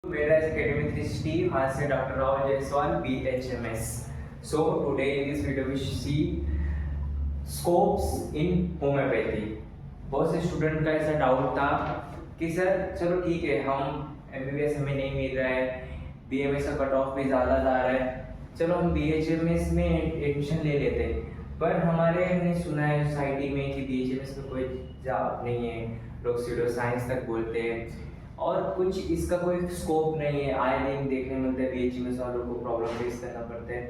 Whereas Academy 360 has a Dr. Rao Jaiswal BHMS. So today in this video we see scopes in homeopathy. बहुत से student का ऐसा doubt था कि sir चलो ठीक है हम एमबीबीएस हमें नहीं मिल रहा है, बीएमएस का कट ऑफ भी ज़्यादा जा रहा है, चलो हम बीएचएमएस में एडमिशन ले लेते हैं। पर हमारे हमने सुना है सोसाइटी में कि बीएचएमएस में कोई जॉब नहीं है, लोग सीडो साइंस तक बोलते हैं और कुछ इसका कोई स्कोप नहीं है। आए दिन देखने मिलते हैं बीएचएमएस वालों को प्रॉब्लम फेस करना पड़ता है।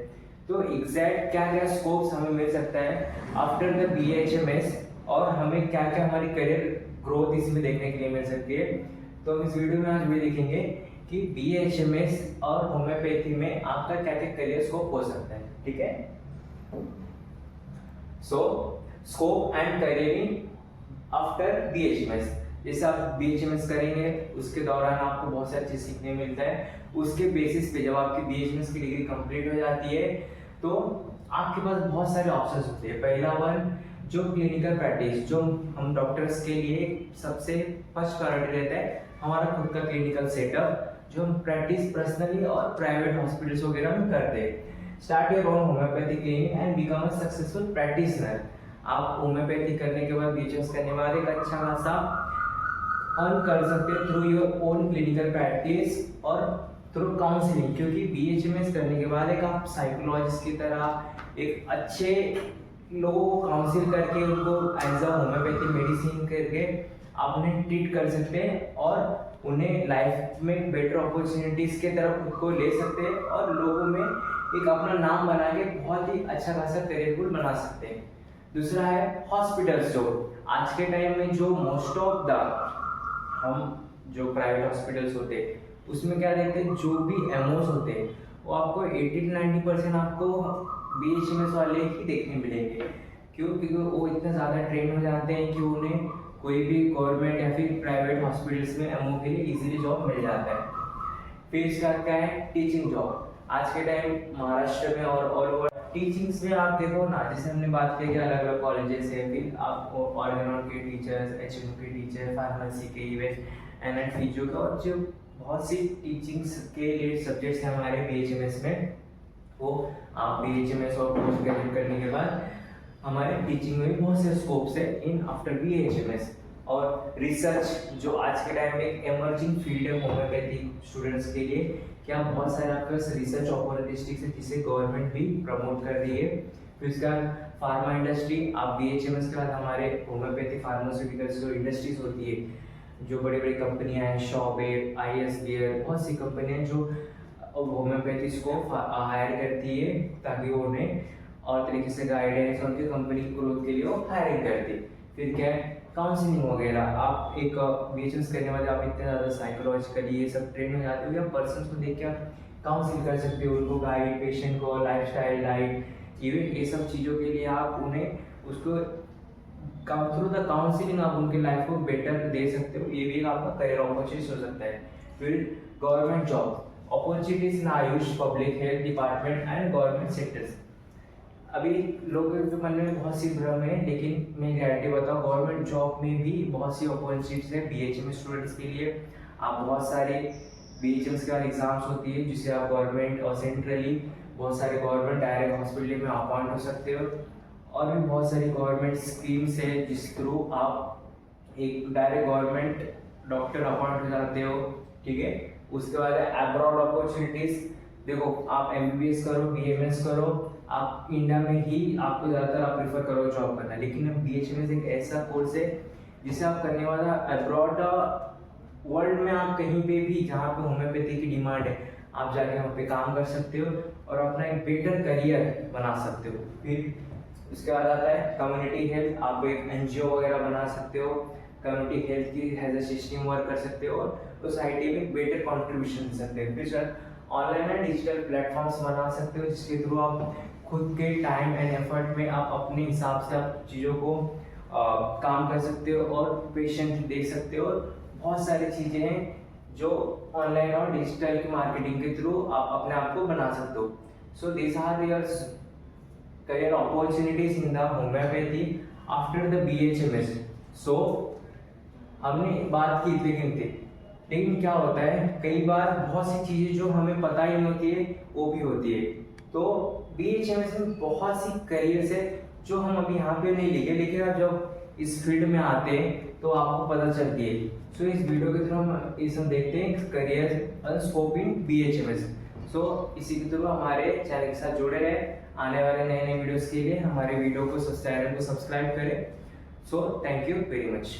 तो एग्जैक्ट क्या क्या स्कोप्स हमें मिल सकता है आफ्टर द बीएचएमएस और हमें क्या क्या हमारी करियर ग्रोथ इसमें देखने के लिए मिल सकती है। तो हम इस वीडियो में आज भी देखेंगे कि बीएचएमएस और होम्योपैथी में आपका क्या क्या करियर स्कोप हो सकता है। ठीक है, सो स्कोप एंड करियरिंग आफ्टर बीएचएमएस। जैसे आप बीएचएमएस करेंगे उसके दौरान आपको बहुत सारी चीज सीखने मिलता है। उसके बेसिस पे जब आपकी बीएचएमएस की डिग्री कंप्लीट हो जाती है तो आपके पास बहुत सारे ऑप्शंस होते हैं। पहला वन जो क्लिनिकल प्रैक्टिस, जो हम डॉक्टर्स के लिए सबसे फर्स्ट प्रायोरिटी रहता है हमारा खुद का क्लिनिकल सेटअप, जो हम प्रैक्टिस पर्सनली और प्राइवेट हॉस्पिटल्स वगैरह में करते हैं। Start your own homeopathy clinic and become a successful practitioner. आप होम्योपैथी करने के बाद बीएचएमएस करने बाद एक अच्छा खासा अर्न कर सकते हैं through your own clinical practice और थ्रू काउंसलिंग, क्योंकि बीएचएमएस करने के बाद एक आप साइकोलॉजिस्ट की तरह एक अच्छे लोगों को काउंसिल करके उनको एज अ होम्योपैथी मेडिसिन करके आप उन्हें ट्रीट कर सकते हैं और उन्हें लाइफ में बेटर अपॉर्चुनिटीज के तरफ खुद को ले सकते हैं और लोगों में एक अपना नाम बना के बहुत ही अच्छा खासा करियर गोल बना सकते हैं। दूसरा है हॉस्पिटल्स। जो आज के टाइम में जो मोस्ट ऑफ द हम जो प्राइवेट हॉस्पिटल्स होते हैं उसमें क्या देखते हैं, जो भी एमओस होते हैं वो आपको 80-90% आपको बीएचएमएस वाले ही देखने मिलेंगे। क्यों? क्योंकि वो इतना ज़्यादा ट्रेन हो जाते हैं कि उन्हें कोई भी गवर्नमेंट या फिर प्राइवेट हॉस्पिटल्स में एमओ के लिए इजीली जॉब मिल जाता है। फिर इसका क्या है, टीचिंग जॉब। आज के टाइम महाराष्ट्र में और ऑल ओवर टीचिंग्स में आप देखो ना, जैसे हमने बात की कि अलग अलग कॉलेजेस है, फिर आप ऑर्गेनॉन के टीचर्स, एचएम के टीचर, फार्मेसी के, इवन एनएड फिजियो का, और जो बहुत सी टीचिंग्स के लिए सब्जेक्ट्स हैं हमारे बीएचएमएस में, वो आप बीएचएमएस और पोस्ट ग्रेजुएट करने के बाद हमारे टीचिंग में भी बहुत से स्कोप्स है इन आफ्टर बीएचएमएस। और रिसर्च जो आज के टाइम में एक इमर्जिंग फील्ड है होम्योपैथी स्टूडेंट्स के लिए, क्या बहुत सारे आपके पास रिसर्च अपॉर्चुनिटीज है जिसे गवर्नमेंट भी प्रमोट कर रही है। फिर उसका फार्मा इंडस्ट्री, आप बीएचएमएस के बाद हमारे होम्योपैथी फार्मास्यूटिकल्स जो इंडस्ट्रीज होती है, जो बड़ी बड़ी कंपनियां हैं, शॉप है, आईएसबीआर, बहुत सी कंपनियां जो होम्योपैथिस्ट को हायर करती है ताकि वो उन्हें और तरीके से गाइडेंस और उनकी कंपनी की ग्रोथ के लिए वो हायरिंग करती है। फिर क्या है, काउंसलिंग वगैरह। आप एक बीएचएमएस करने वाले आप इतने ज़्यादा साइकोलॉजिकली ये सब ट्रेन हो जाते हो कि आप पर्सन को देख के आप काउंसिल कर सकते हो, उनको गाइड, पेशेंट को लाइफस्टाइल डाइट, इवन ये सब चीज़ों के लिए आप उन्हें उसको थ्रू द काउंसलिंग आप उनकी लाइफ को बेटर दे सकते हो। ये भी आपका करियर अपॉर्चुनिटीज हो सकता है। फिर government job opportunities in Ayush, public health department and government sectors. अभी लोगों के मन में बहुत सी भ्रम है, लेकिन मैं गारंटी बताऊँ गवर्नमेंट जॉब में भी बहुत सी अपॉर्चुनिटीज है बीएचएमएस स्टूडेंट्स के लिए। आप बहुत सारे बीएचएमएस के बाद एग्जाम्स होती है जिससे आप गवर्नमेंट और सेंट्रली बहुत सारे गवर्नमेंट डायरेक्ट हॉस्पिटल में अपॉइंट हो सकते हो। और भी बहुत सारी गवर्नमेंट स्कीम्स है जिस थ्रू आप एक डायरेक्ट गवर्नमेंट डॉक्टर अपॉइंट हो जाते हो। ठीक है, उसके बाद अब्रॉड अपॉर्चुनिटीज। देखो आप एमबीबीएस करो, बीएमएस करो, आप इंडिया में ही आपको ज़्यादातर आप प्रेफर करो जॉब करना, लेकिन बीएचएमएस एक ऐसा कोर्स है जिसे आप करने वाला अब्रॉड वर्ल्ड में आप कहीं पे भी जहाँ पे होम्योपैथी की डिमांड है आप जाके वहाँ पे काम कर सकते हो और अपना एक बेटर करियर बना सकते हो। फिर उसके बाद आता है कम्युनिटी हेल्थ। आप एक एनजीओ वगैरह बना सकते हो, कम्युनिटी हेल्थ की एज अ सिस्टम वर्क कर सकते हो और सोसाइटी में बेटर कंट्रीब्यूशन दे सकते हो। फिर sir online and digital platforms बना सकते हो जिसके थ्रू आप खुद के टाइम एंड एफर्ट में आप अपने हिसाब से आप चीज़ों को काम कर सकते हो और पेशेंट देख सकते हो। बहुत सारी चीज़ें हैं जो ऑनलाइन और डिजिटल मार्केटिंग के थ्रू आप अपने आप को बना सकते हो। So this are your career opportunities in the homoeopathy after the BHMS. सो हमने बात की लेकिन थी लेकिन क्या होता है कई बार बहुत सी चीज़ें जो हमें पता ही नहीं होती है वो भी होती है। तो BHMS में बहुत सी करियर्स है जो हम अभी यहाँ पे नहीं लिखे, लेकिन अब जब इस फील्ड में आते हैं तो आपको पता चलती है। सो इस वीडियो के थ्रू हम देखते हैं career and scope in BHMS। सो इसी के थ्रू हमारे चैनल के साथ जुड़े रहे, आने वाले नए नए वीडियोस के लिए हमारे वीडियो को चैनल को सब्सक्राइब करें। So thank you very much.